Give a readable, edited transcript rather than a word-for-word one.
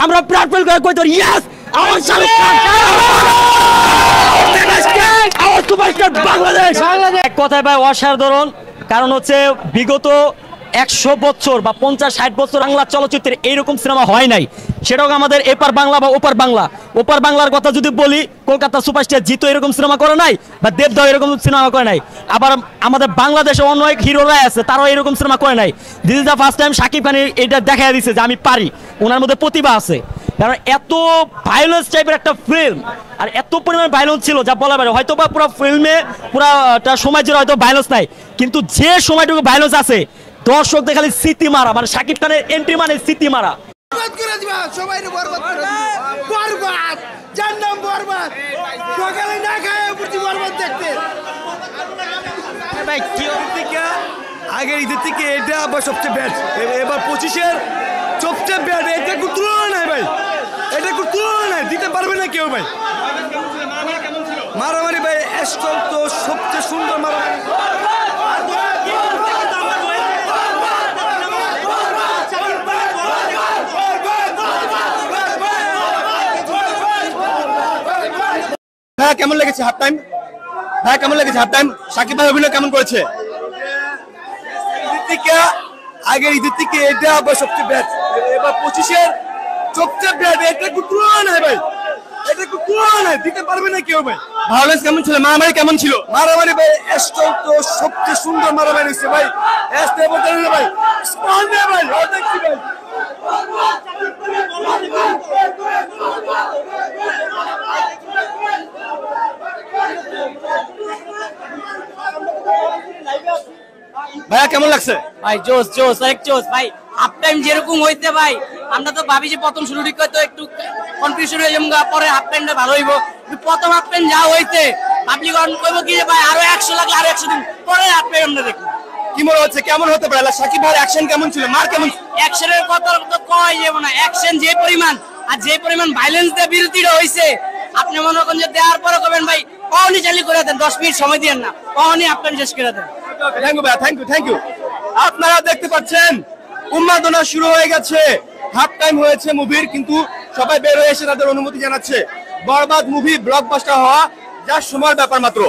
আমরা প্রার্থনা করে কইতো ইয়েস আমার শাহরুখ খান আমার সুপারস্টার বাংলাদেশ। এক কথায় ভাই অসাধারণ, কারণ হচ্ছে বিগত 100 বছর বা 50-60 বছর বাংলা চলচ্চিত্রের এইরকম সিনেমা হয় নাই। সেটাও আমাদের এপার বাংলা বা ওপার বাংলা। ওপার বাংলার কথা যদি বলি, কলকাতা সুপারস্টার জিতো এরকম সিনেমা করে নাই, বা দেবদাও এরকম সিনেমা করে নাই। আবার আমাদের বাংলাদেশে অন্য এক হিরোরা আছে, তারাও এরকম সিনেমা করে নাই। This is the first time Shakib Khan এটা দেখা দিচ্ছে যে আমি পারি, ওনার মধ্যে প্রতিভা আছে। কারণ এত ভায়োলেন্স টাইপের একটা ফিল্ম, আর এত পরিমাণ ভায়োলেন্স ছিল যা বলা পারে। হয়তো বা পুরো ফিল্মে পুরোটা সময় জুড়ে হয়তো ভায়োলেন্স নাই, কিন্তু যে সময়টুকু ভায়োলেন্স আছে দর্শকদের খালি স্মৃতি মারা, মানে শাকিব খানের এন্ট্রি মানে স্মৃতি মারা। আগের ঈদের থেকে এটা আবার সবচেয়ে ব্যাড, এবার 25-এর সবচেয়ে ব্যাড। এটা কোনো তুলনা নাই ভাই, এটা কোনো তুলনা নাই, দিতে পারবে না কেউ ভাই। মারামারি ভাই এস্টল তো সবচেয়ে সুন্দর মারামারি। ভাই কেমন লেগেছে হাফ টাইম? ভাই কেমন লেগেছে হাফ টাইম? শাকিব ভাই অভিনয় কেমন করেছে? আগের ঈদের থেকে এটা আবার সবচেয়ে ব্যাড, এবার 25-এর সবচেয়ে ব্যাড। এটা কোনো তুলনা নাই ভাই, এটা কোনো তুলনা নাই, দিতে পারবে না কেউ ভাই। ভায়োলেন্স কেমন ছিল? মারামারি কেমন ছিল? মারামারি ভাই এস্টল তো সবচেয়ে সুন্দর মারামারি হচ্ছে ভাই। এস্টে বলতে না ভাই, স্পন দে ভাই, দেখছি ভাই। ভাইয়া কেমন লাগছে? ভাই জোস জোস এক জোস ভাই। হাফ টাইম যেরকম হইতে ভাই, আমরা তো ভাবি যে প্রথম শুরু দিকে তো একটু কনফিউশন হয়ে যাবো, পরে হাফ টাইমটা ভালো হইব। প্রথম হাফ টাইম যা হইতে পাবলিক কইব কি যে ভাই আরো 100 লাগলে আরো 100 দিন পরে হাফ টাইম আমরা দেখব। কি মনে হচ্ছে কেমন হতে পারে? শাকিব ভাইয়ের অ্যাকশন কেমন ছিল? মার কেমন? অ্যাকশনের কথা তো কই যাব না, অ্যাকশন যে পরিমাণ আর যে পরিমাণ ভায়োলেন্স দিয়ে বিরতিটা হইছে, আপনি মনে করেন যে দেওয়ার পরে কবেন ভাই কখনই চালু করে দেন, 10 মিনিট সময় দিয়েন না, কখনই হাফ টাইম শেষ করে দেন। থ্যাংক ইউ ভাই, থ্যাংক ইউ। আপনারা দেখতে পাচ্ছেন উন্মাদনা শুরু হয়ে গেছে, হাফ টাইম হয়েছে মুভির, কিন্তু সবাই বের হয়ে এসে তাদের অনুমতি জানাচ্ছে। বরবাদ মুভি ব্লকবাস্টার হওয়া যা সময়ের ব্যাপার মাত্র।